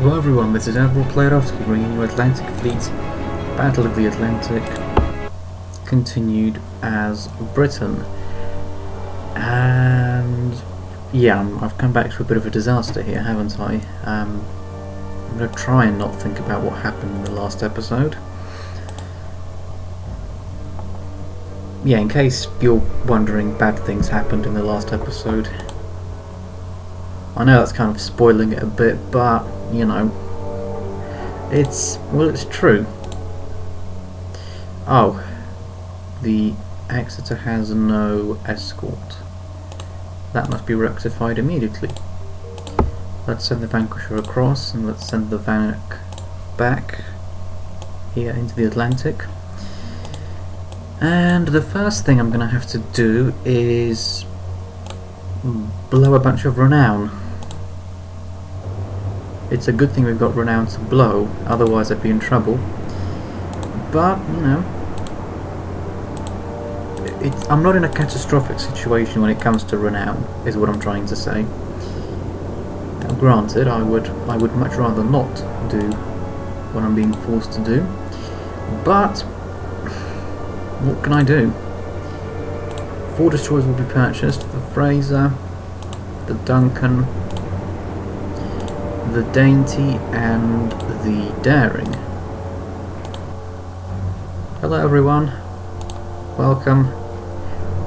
Hello everyone, this is Admiral Playerovski bringing you Atlantic Fleet Battle of the Atlantic continued as Britain. And yeah, I've come back to a bit of a disaster here, haven't I? I'm going to try and not think about what happened in the last episode. Yeah, in case you're wondering, bad things happened in the last episode. I know that's kind of spoiling it a bit, but, you know, it's true. Oh, the Exeter has no escort. That must be rectified immediately. Let's send the Vanquisher across, and let's send the Vanek back here into the Atlantic. And the first thing I'm going to have to do is blow a bunch of renown. It's a good thing we've got renown to blow, otherwise I'd be in trouble. But, you know, I'm not in a catastrophic situation when it comes to renown, is what I'm trying to say. Now, granted, I would much rather not do what I'm being forced to do, but what can I do? 4 destroyers will be purchased: the Fraser, the Duncan, the Dainty, and the Daring. Hello everyone, welcome.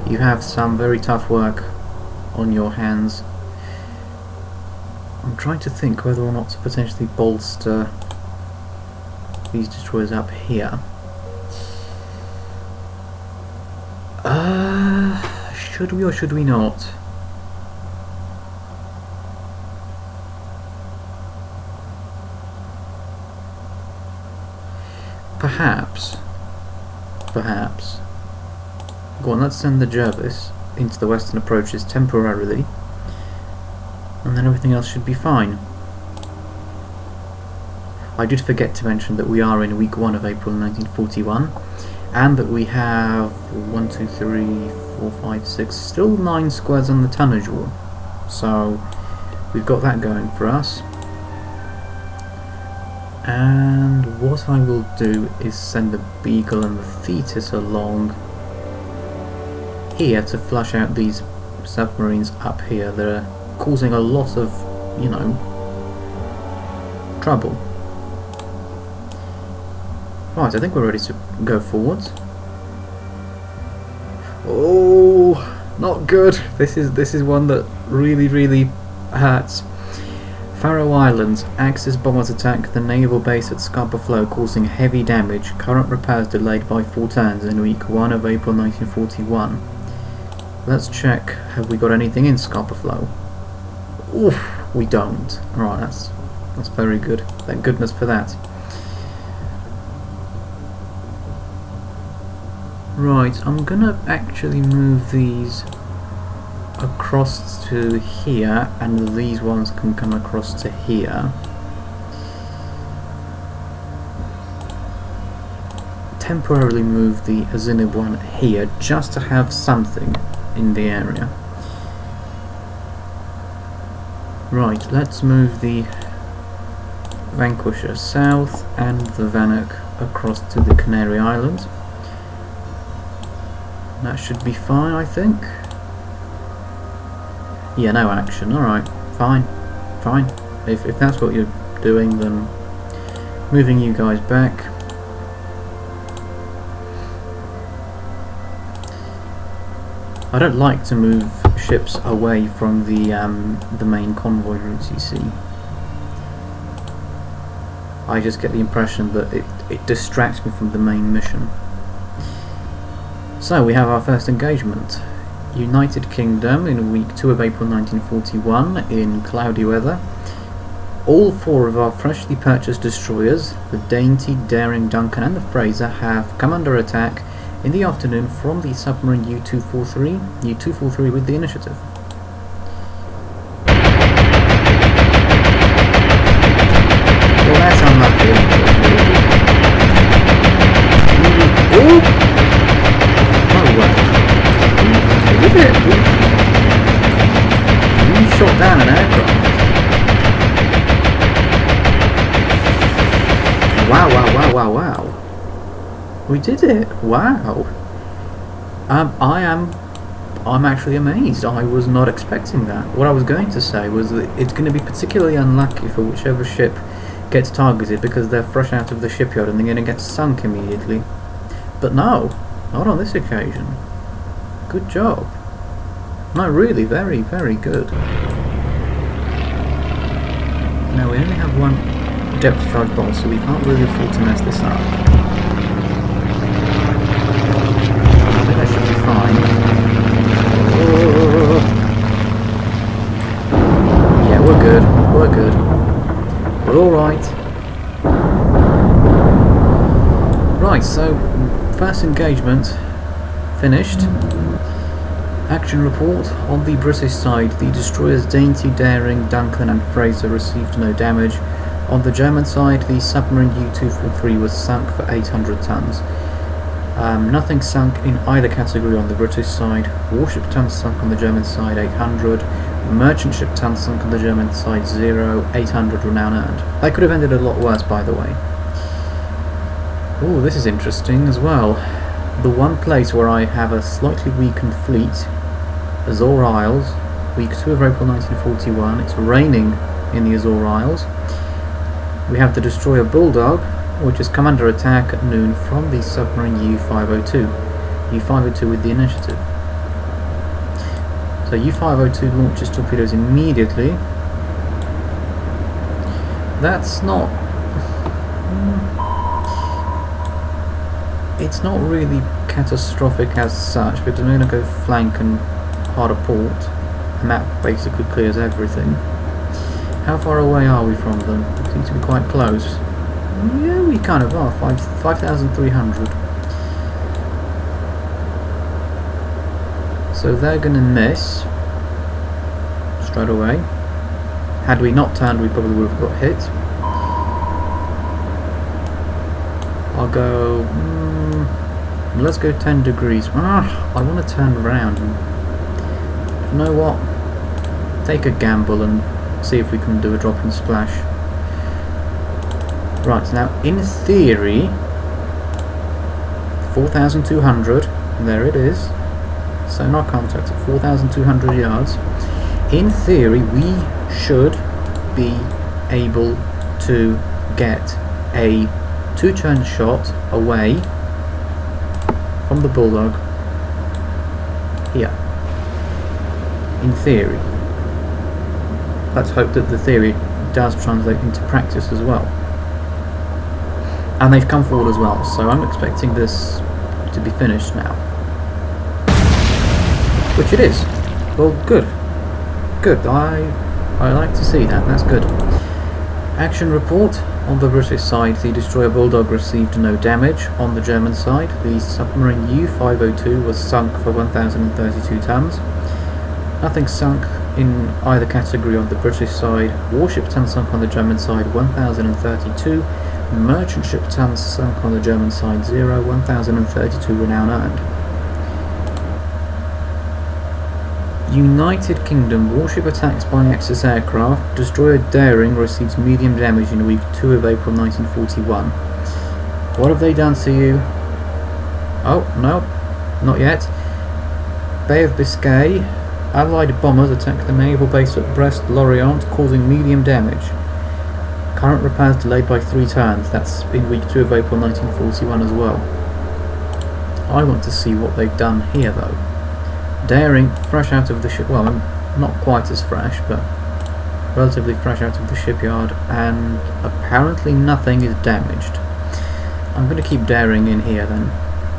You have some very tough work on your hands. I'm trying to think whether or not to potentially bolster these destroyers up here. Should we or should we not? Perhaps. Go on, let's send the Jervis into the western approaches temporarily, and then everything else should be fine. I did forget to mention that we are in week 1 of April 1941, and that we have 1, 2, 3, 4, 5, 6, still 9 squares on the tonnage wall. So we've got that going for us. And what I will do is send the Beagle and the Thetis along here to flush out these submarines up here that are causing a lot of, you know, trouble. Right, I think we're ready to go forwards. Oh, not good. This is one that really hurts. Faroe Islands, Axis bombers attack the naval base at Scapa Flow, causing heavy damage. Current repairs delayed by 4 turns in week 1 of April 1941. Let's check, have we got anything in Scapa Flow? Oof, we don't. Alright, that's very good. Thank goodness for that. Right, I'm gonna actually move these across to here, and these ones can come across to here. Temporarily move the Azinib one here, just to have something in the area. Right, let's move the Vanquisher south and the Vanek across to the Canary Islands. That should be fine, I think. Yeah, no action. Alright, fine. If that's what you're doing, then moving you guys back. I don't like to move ships away from the main convoy routes, you see. I just get the impression that it distracts me from the main mission. So we have our first engagement. United Kingdom in week 2 of April 1941 in cloudy weather. All 4 of our freshly purchased destroyers, the Dainty, Daring, Duncan and the Fraser, have come under attack in the afternoon from the submarine U-243 with the initiative. Well, that's unlucky. Oh! No way. Look at it. We shot down an aircraft. wow, wow. We did it! Wow! I'm actually amazed. I was not expecting that. What I was going to say was that it's going to be particularly unlucky for whichever ship gets targeted because they're fresh out of the shipyard and they're going to get sunk immediately. But no, not on this occasion. Good job. No, really, very, very good. Now we only have one depth charge bomb, so we can't really afford to mess this up. I think that should be fine. Yeah, we're good. We're good. We're alright. Right, so first engagement finished. Action report. On the British side, the destroyers Dainty, Daring, Duncan and Fraser received no damage. On the German side, the submarine U-243 was sunk for 800 tons. Nothing sunk in either category on the British side. Warship tons sunk on the German side 800. Merchant ship tons sunk on the German side 0. 800 renown earned. That could have ended a lot worse, by the way. Oh, this is interesting as well. The one place where I have a slightly weakened fleet, Azore Isles, week 2 of April 1941. It's raining in the Azore Isles. We have the destroyer Bulldog, which has come under attack at noon from the submarine U-502. U-502 with the initiative. So U-502 launches torpedoes immediately. That's not... It's not really catastrophic as such, because we're going to go flank and hard a port, and that basically clears everything. How far away are we from them? We seem to be quite close. Yeah, we kind of are. 5,300. So they're going to miss straight away. Had we not turned, we probably would have got hit. I'll go... let's go 10 degrees. I want to turn around. You know what? Take a gamble and see if we can do a drop and splash. Right, now in theory, 4,200, there it is. Sonar contact at 4,200 yards. In theory, we should be able to get a 2-turn shot away from the Bulldog here. In theory. Let's hope that the theory does translate into practice as well. And they've come forward as well, so I'm expecting this to be finished now. Which it is. Well, good. Good. I like to see that. That's good. Action report. On the British side, the destroyer Bulldog received no damage. On the German side, the submarine U-502 was sunk for 1,032 tons. Nothing sunk in either category on the British side. Warship tons sunk on the German side 1,032. Merchant ship tons sunk on the German side 0. 1,032 renown earned. United Kingdom warship attacks by Axis aircraft. Destroyer Daring receives medium damage in week 2 of April 1941. What have they done to you? Oh, no, not yet. Bay of Biscay. Allied bombers attack the naval base at Brest-Lorient, causing medium damage. Current repairs delayed by 3 turns. That's in week 2 of April 1941 as well. I want to see what they've done here though. Daring, fresh out of the ship, well, not quite as fresh, but relatively fresh out of the shipyard, and apparently nothing is damaged. I'm going to keep Daring in here then.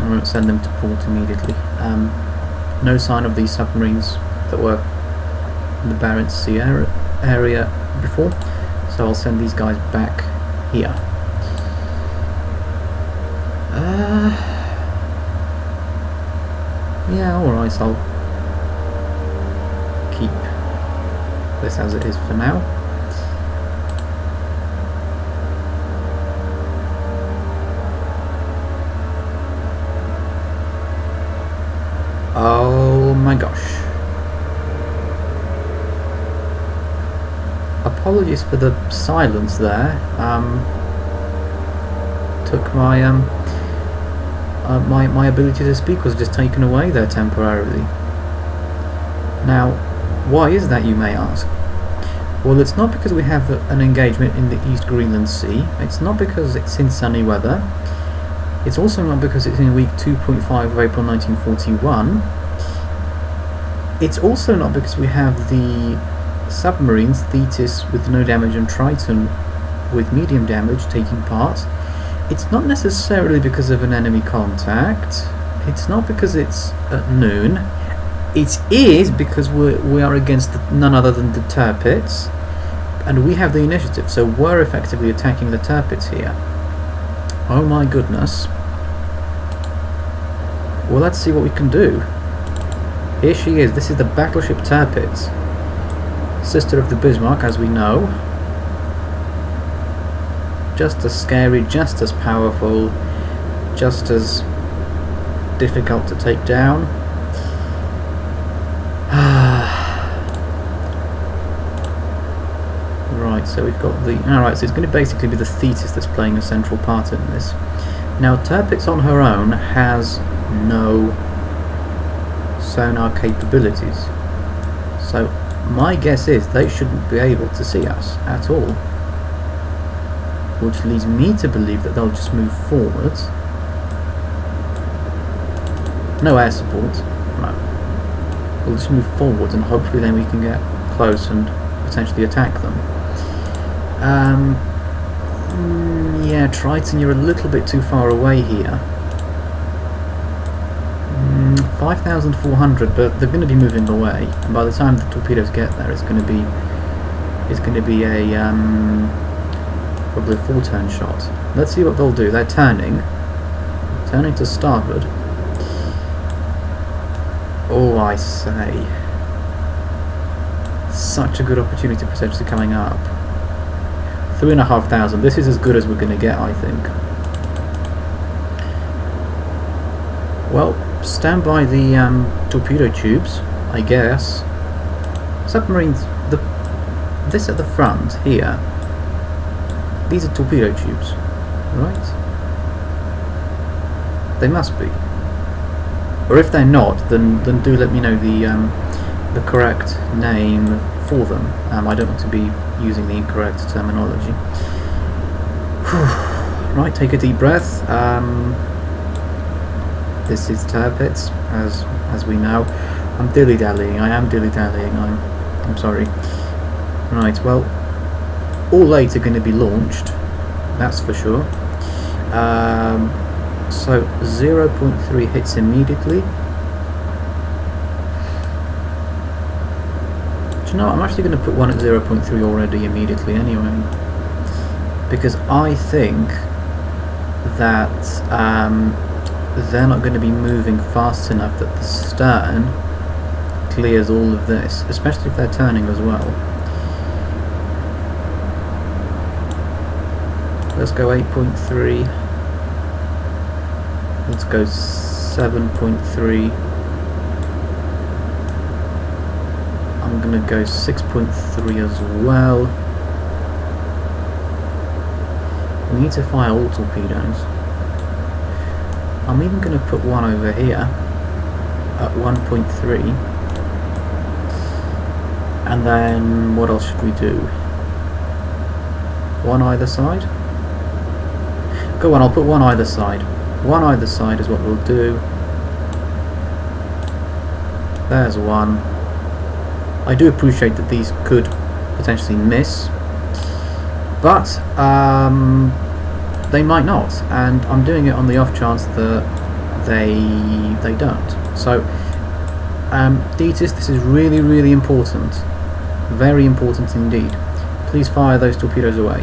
I won't send them to port immediately. No sign of these submarines that were in the Barents Sea area before, so I'll send these guys back here. Yeah, alright, so I'll keep this as it is for now. Oh my gosh. Apologies for the silence there. took my my ability to speak was just taken away there temporarily. Now, why is that, you may ask? Well, it's not because we have an engagement in the East Greenland Sea. It's not because it's in sunny weather. It's also not because it's in week 2.5 of April 1941. It's also not because we have the submarines Thetis with no damage and Triton with medium damage taking part. It's not necessarily because of an enemy contact. It's not because it's at noon. It is because we are against none other than the Tirpitz, and we have the initiative, so we're effectively attacking the Tirpitz here. Oh my goodness. Well, let's see what we can do. Here she is. This is the battleship Tirpitz, sister of the Bismarck, as we know. Just as scary, just as powerful, just as difficult to take down. Right, so we've got the... Alright, so it's going to basically be the Thetis that's playing a central part in this. Now, Tirpitz on her own has no sonar capabilities. So, my guess is they shouldn't be able to see us at all. Which leads me to believe that they'll just move forwards. No air support. No. We'll just move forwards and hopefully then we can get close and potentially attack them. Yeah, Triton, you're a little bit too far away here. 5,400, but they're going to be moving away, and by the time the torpedoes get there, it's going to be a probably a 4-turn shot. Let's see what they'll do. They're turning to starboard. Oh, I say, such a good opportunity potentially coming up. 3,500. This is as good as we're going to get, I think. Well, stand by the torpedo tubes, I guess. Submarines, this at the front here, these are torpedo tubes, right? They must be. Or if they're not, then do let me know the correct name for them. I don't want to be using the incorrect terminology. Right, take a deep breath. This is Tirpitz, as we know. I'm dilly-dallying. I am dilly-dallying. I'm sorry. Right. Well, all 8 are going to be launched. That's for sure. So 0.3 hits immediately. Do you know what? I'm actually going to put one at 0.3 already immediately anyway, because I think that they're not going to be moving fast enough that the stern clears all of this, especially if they're turning as well. Let's go 8.3. Let's go 7.3. I'm going to go 6.3 as well. We need to fire all torpedoes. I'm even going to put one over here at 1.3. And then what else should we do? One either side? Go on, I'll put one either side. One either side is what we'll do. There's one. I do appreciate that these could potentially miss, but they might not, and I'm doing it on the off chance that they don't. So Thetis, this is really, really important. Very important indeed. Please fire those torpedoes away.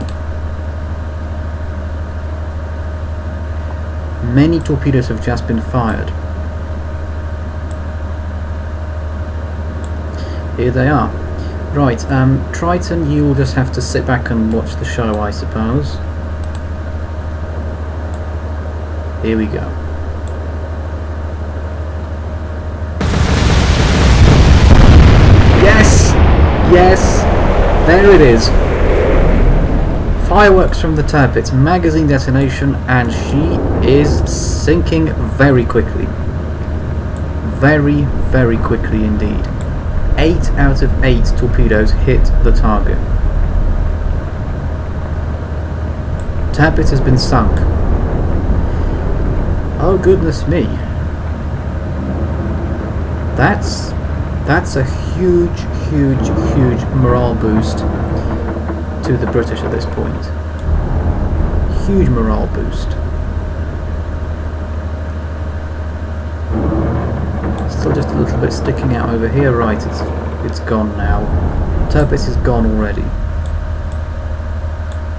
Many torpedoes have just been fired. Here they are. Right, Triton, you will just have to sit back and watch the show, I suppose. Here we go. Yes! Yes! There it is. Fireworks from the turrets, magazine detonation, and she is sinking very quickly. Very, very quickly indeed. 8 out of 8 torpedoes hit the target. Turret has been sunk. Oh goodness me. That's a huge, huge, huge morale boost to the British at this point. Huge morale boost. Still just a little bit sticking out over here. Right, it's gone now. Turbis is gone already.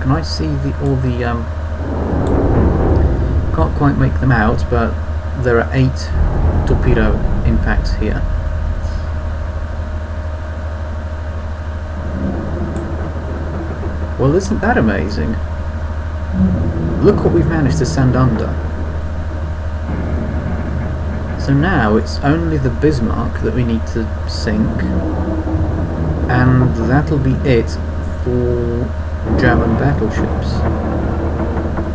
Can I see all the can't quite make them out, but there are 8 torpedo impacts here. Well, isn't that amazing? Look what we've managed to send under. So now it's only the Bismarck that we need to sink, and that'll be it for German battleships.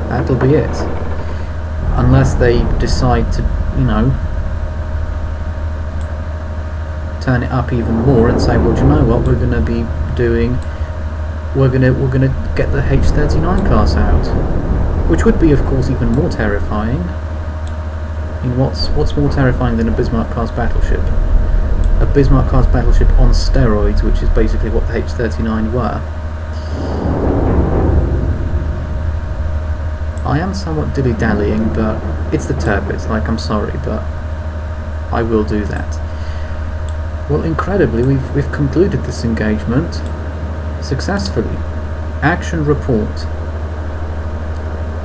That'll be it. Unless they decide to, you know, turn it up even more and say, well, do you know what we're going to be doing? We're gonna get the H-39 class out, which would be, of course, even more terrifying. I mean, what's more terrifying than a Bismarck class battleship? A Bismarck class battleship on steroids, which is basically what the H-39 were. I am somewhat dilly-dallying, but it's the turbines. Like, I'm sorry, but I will do that. Well, incredibly, we've concluded this engagement successfully. Action report.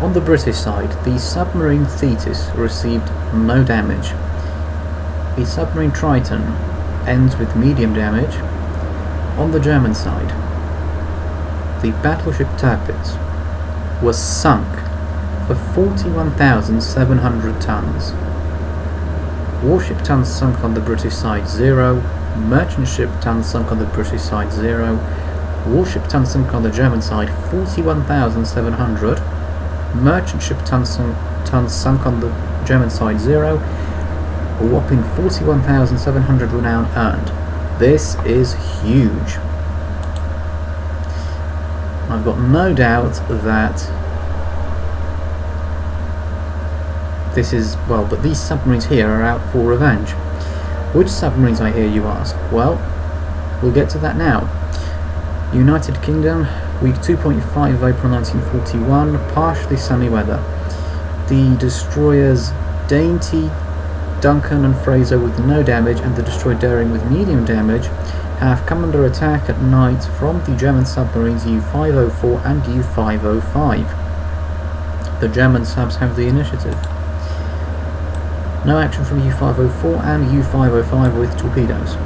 On the British side, the submarine Thetis received no damage. The submarine Triton ends with medium damage. On the German side, the battleship Tirpitz was sunk for 41,700 tons. Warship tons sunk on the British side 0. Merchant ship tons sunk on the British side 0. Warship tons sunk on the German side 41,700. Merchant ship tons sunk on the German side 0. A whopping 41,700 renown earned. This is huge. I've got no doubt that this is, well, that these submarines here are out for revenge. Which submarines, I hear you ask? Well, we'll get to that now. United Kingdom, week 2.5 of April 1941, partially sunny weather. The destroyers Dainty, Duncan and Fraser with no damage, and the destroyer Daring with medium damage have come under attack at night from the German submarines U-504 and U-505. The German subs have the initiative. No action from U-504 and U-505 with torpedoes.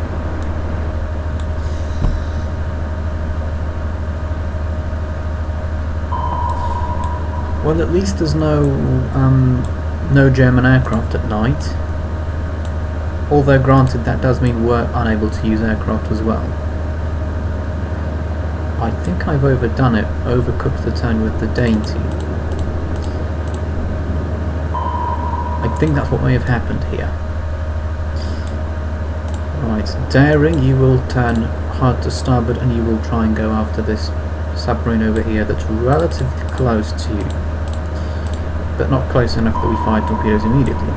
Well, at least there's no German aircraft at night. Although, granted, that does mean we're unable to use aircraft as well. I think I've overdone it, overcooked the turn with the Dainty. I think that's what may have happened here. Right, Daring, you will turn hard to starboard and you will try and go after this submarine over here that's relatively close to you. But not close enough that we fire torpedoes immediately.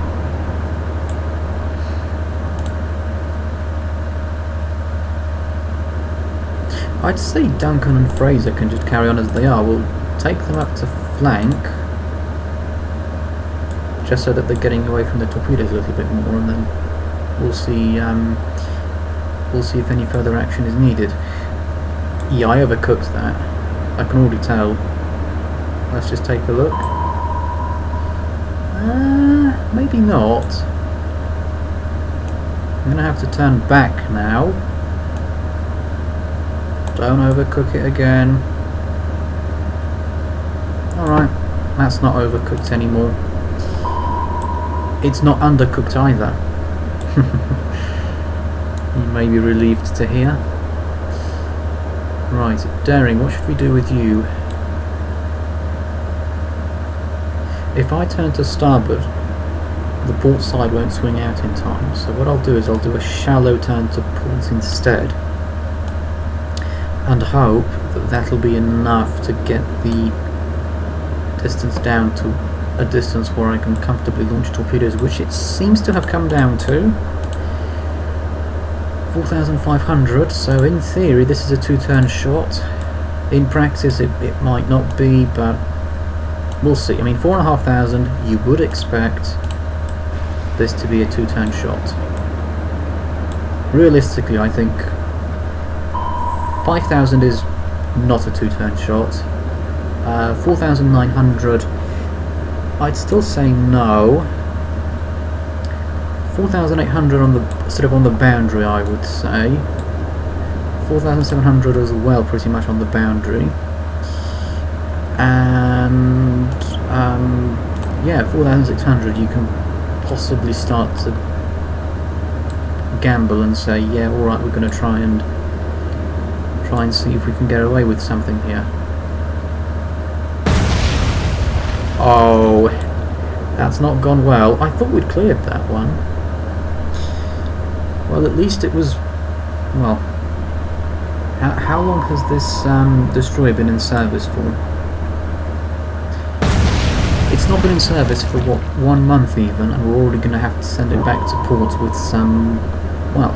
I'd say Duncan and Fraser can just carry on as they are. We'll take them up to flank, just so that they're getting away from the torpedoes a little bit more, and then we'll see if any further action is needed. Yeah, I overcooked that. I can already tell. Let's just take a look. Maybe not. I'm going to have to turn back now. Don't overcook it again. Alright, that's not overcooked anymore. It's not undercooked either. You may be relieved to hear. Right, Daring, what should we do with you? if I turn to starboard, the port side won't swing out in time. So what I'll do is I'll do a shallow turn to port instead, and hope that that'll be enough to get the distance down to a distance where I can comfortably launch torpedoes, which it seems to have come down to 4,500. So in theory this is a two-turn shot. In practice it might not be, but we'll see. I mean, 4,500, you would expect this to be a two-turn shot. Realistically, I think 5,000 is not a two-turn shot. 4,900, I'd still say no. 4,800 on the sort of on the boundary, I would say. 4,700 as well, pretty much on the boundary. And yeah, 4,600 you can possibly start to gamble and say, yeah, alright, we're going to try and see if we can get away with something here. Oh, that's not gone well. I thought we'd cleared that one. Well, at least it was... well, how long has this destroyer been in service for? It's not been in service for, what, 1 month even, and we're already going to have to send it back to port with some, well,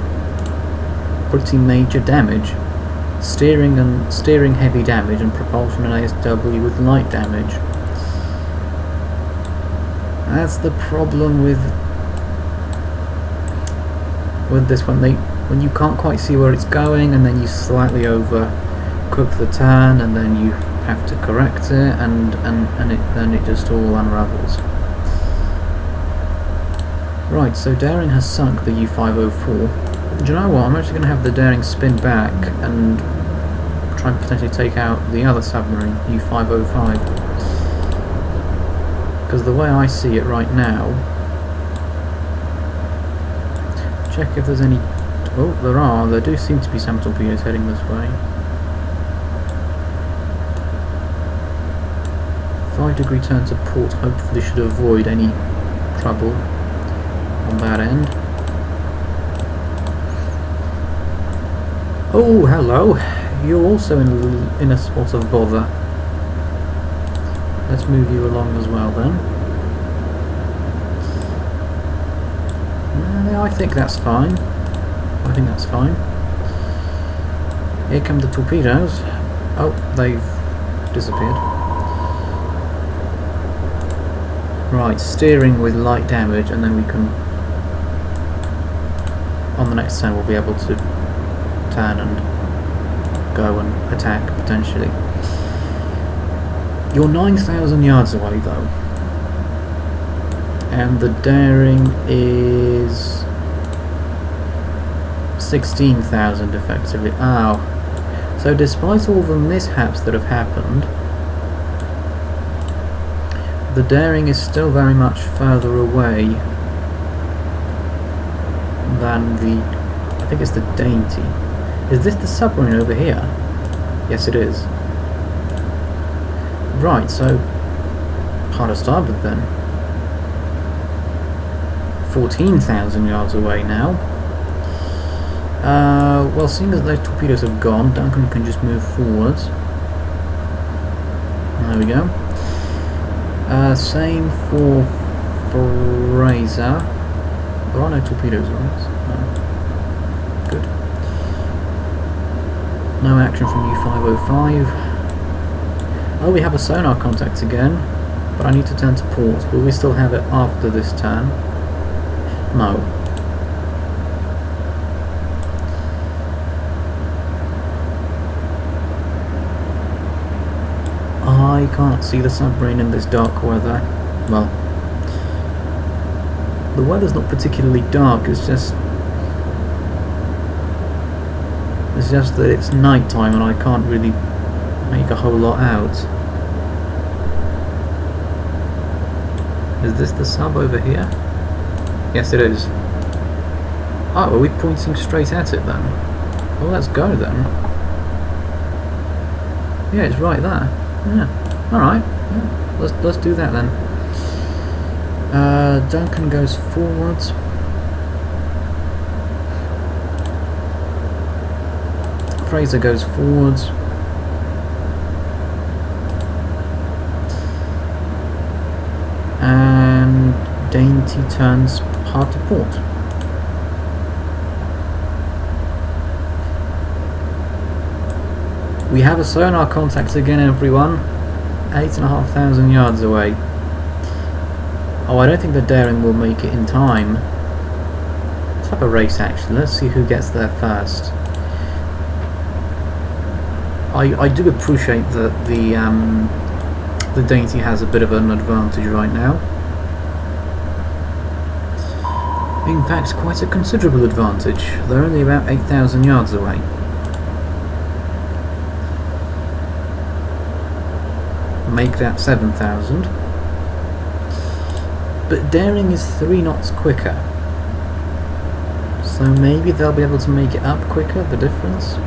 pretty major damage. Steering heavy damage, and propulsion and ASW with light damage. That's the problem with this one. When you can't quite see where it's going, and then you slightly overcook the turn, and then you have to correct it, and then it just all unravels. Right, so Daring has sunk the U-504. Do you know what? I'm actually going to have the Daring spin back and try and potentially take out the other submarine, U-505. Because the way I see it right now... check if there's any... oh, there do seem to be some torpedoes heading this way. 5-degree turn to port, hopefully should avoid any trouble on that end. Oh, hello! You're also in a spot of bother. Let's move you along as well then. I think that's fine. I think that's fine. Here come the torpedoes. Oh, they've disappeared. Right, steering with light damage, and then we can... on the next turn we'll be able to turn and go and attack, potentially. You're 9,000 yards away though. And the Daring is 16,000 effectively. Ow. So despite all the mishaps that have happened, the Daring is still very much further away than the... I think it's the Dainty. Is this the submarine over here? Yes, it is. Right, so hard to starboard then. 14,000 yards away now. Well, seeing as those torpedoes have gone, Duncan can just move forwards. There we go. Same for Fraser. There are no torpedoes, right? No. Good. No action from U-505. Oh, we have a sonar contact again, but I need to turn to port. Will we still have it after this turn? No. I can't see the submarine in this dark weather. Well, the weather's not particularly dark, it's just that it's night time and I can't really make a whole lot out. Is this the sub over here? Yes, it is. Oh, are we pointing straight at it then? Well, let's go then. Yeah, it's right there. Yeah. Alright. Yeah. Let's do that then. Duncan goes forwards. Fraser goes forwards. And Dainty turns hard to port. We have a sonar contact again, everyone. 8,500 yards away. Oh, I don't think the Daring will make it in time. Let's have a race actually. Let's see who gets there first. I do appreciate that the Dainty has a bit of an advantage right now. In fact, quite a considerable advantage. They're only about 8,000 yards away. Make that 7,000. But Daring is 3 knots quicker. So maybe they'll be able to make it up quicker, the difference.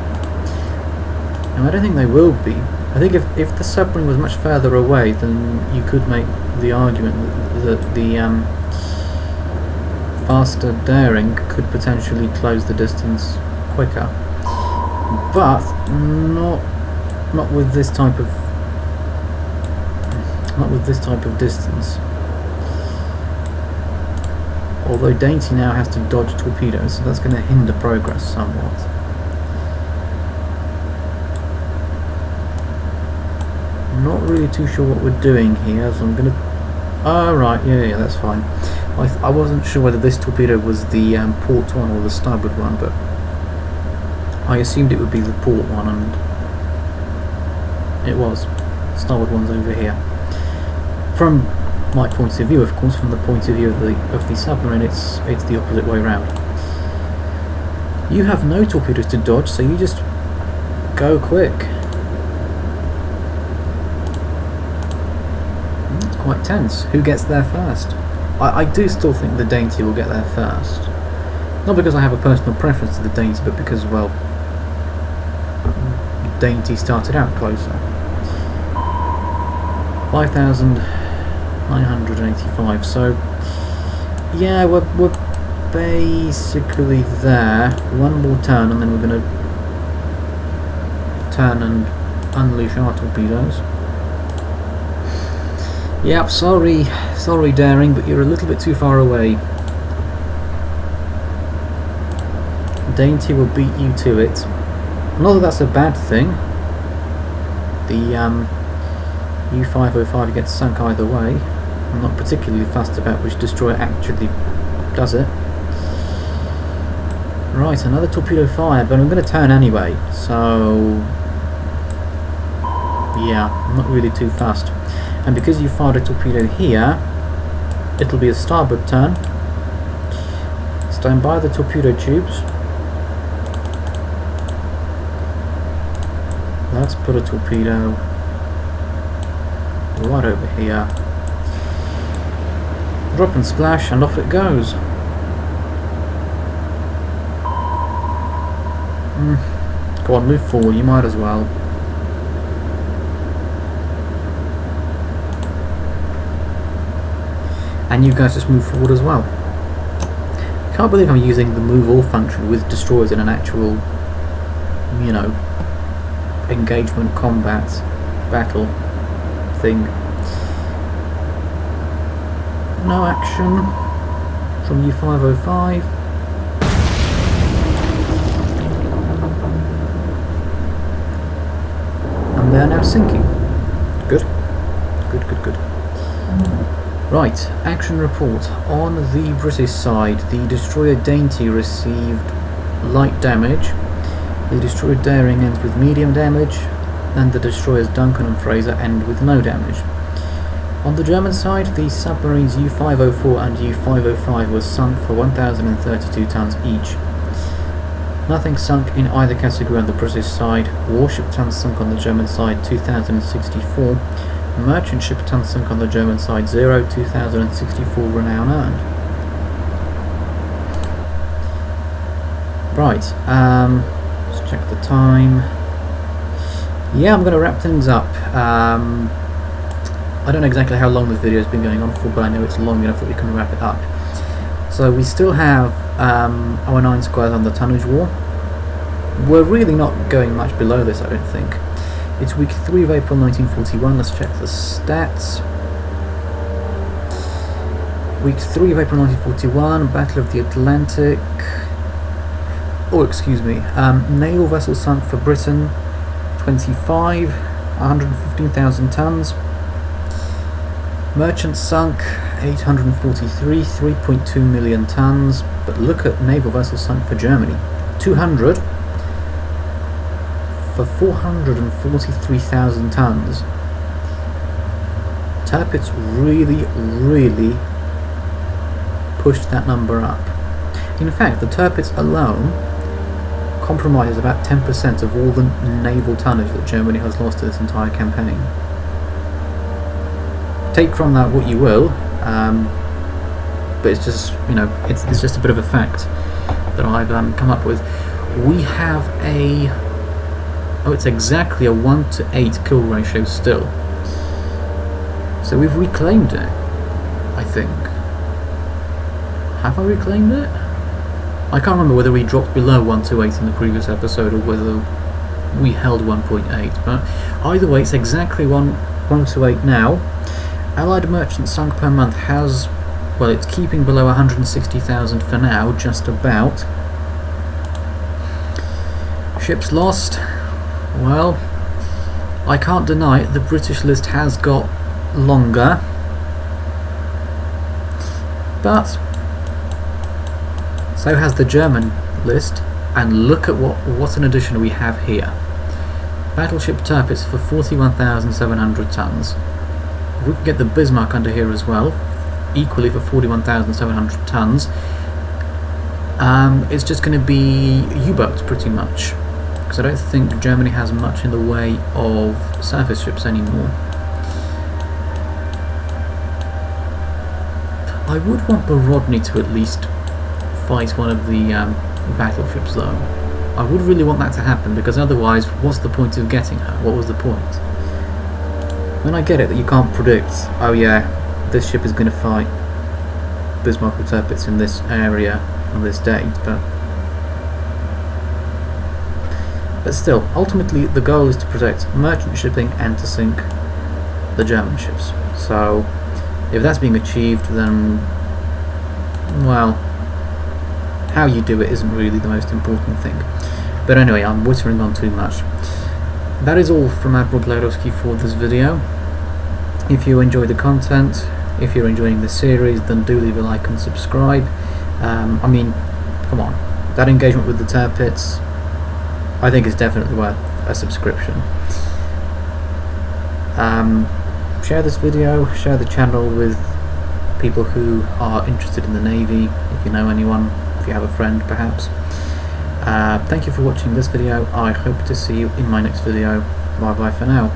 Now, I don't think they will be. I think if the submarine was much further away, then you could make the argument that the faster Daring could potentially close the distance quicker. But not with this type of distance. Although Dainty now has to dodge torpedoes, so that's going to hinder progress somewhat. Not really too sure what we're doing here, so I'm going to... Oh, right, yeah, that's fine. I wasn't sure whether this torpedo was the port one or the starboard one, but I assumed it would be the port one, and it was. Starboard one's over here. From my point of view, of course, from the point of view of the submarine, it's the opposite way round. You have no torpedoes to dodge, so you just go quick. It's quite tense. Who gets there first? I do still think the Dainty will get there first. Not because I have a personal preference to the Dainty, but because, well, Dainty started out closer. 5,985, so yeah, we're basically there. One more turn and then we're going to turn and unleash our torpedoes. Yep, sorry Daring, but you're a little bit too far away. Dainty will beat you to it. Not that that's a bad thing. The U-505 gets sunk either way. I'm not particularly fussed about which destroyer actually does it. Right, another torpedo fired, but I'm going to turn anyway, so yeah, I'm not really too fussed. And because you fired a torpedo here, it'll be a starboard turn. Stand by the torpedo tubes. Let's put a torpedo right over here. Drop and splash, and off it goes. Go on, move forward, you might as well. And you guys just move forward as well. Can't believe I'm using the move all function with destroyers in an actual, you know, engagement combat battle thing. No action from U-505. And they're now sinking. Good. Good. Right, action report. On the British side, the destroyer Dainty received light damage. The destroyer Daring ends with medium damage, and the destroyers Duncan and Fraser end with no damage. On the German side, the submarines U-504 and U-505 were sunk for 1,032 tons each. Nothing sunk in either category on the British side. Warship tons sunk on the German side 2,064. Merchant ship tons sunk on the German side 0, 2,064 renown earned. Right, let's check the time. Yeah, I'm going to wrap things up. I don't know exactly how long this video has been going on for, but I know it's long enough that we can wrap it up. So we still have our 9 squares on the tonnage war. We're really not going much below this, I don't think. It's week 3 of April 1941, let's check the stats. Week 3 of April 1941, Battle of the Atlantic. Oh, excuse me. Naval vessel sunk for Britain, 25, 115,000 tons. Merchant sunk, 843, 3.2 million tons. But look at naval vessels sunk for Germany, 200 for 443,000 tons. Tirpitz really, really pushed that number up. In fact, the Tirpitz alone compromises about 10% of all the naval tonnage that Germany has lost to this entire campaign. Take from that what you will, but it's just, you know, it's just a bit of a fact that I've come up with. We have a, oh, it's exactly a 1:8 kill ratio still. So we've reclaimed it, I think. Have I reclaimed it? I can't remember whether we dropped below 1:8 in the previous episode or whether we held 1.8, but either way it's exactly 1:8 now. Allied merchant sunk per month has, well, it's keeping below 160,000 for now, just about. Ships lost, well, I can't deny it, the British list has got longer, but so has the German list, and look at what an addition we have here. Battleship Tirpitz for 41,700 tons. If we can get the Bismarck under here as well, equally for 41,700 tons, it's just going to be U-boats pretty much, because I don't think Germany has much in the way of surface ships anymore. I would want the Rodney to at least fight one of the battleships though. I would really want that to happen, because otherwise what's the point of getting her? What was the point? When I get it that you can't predict, oh yeah, this ship is going to fight Bismarck or Tirpitz in this area on this date, but still, ultimately the goal is to protect merchant shipping and to sink the German ships. So if that's being achieved, then, well, how you do it isn't really the most important thing. But anyway, I'm whittering on too much. That is all from Admiral Playerovski for this video. If you enjoy the content, if you're enjoying the series, then do leave a like and subscribe. I mean, come on, that engagement with the Tirpitz, I think is definitely worth a subscription. Share this video, share the channel with people who are interested in the Navy, if you know anyone, if you have a friend perhaps. Thank you for watching this video. I hope to see you in my next video. Bye bye for now.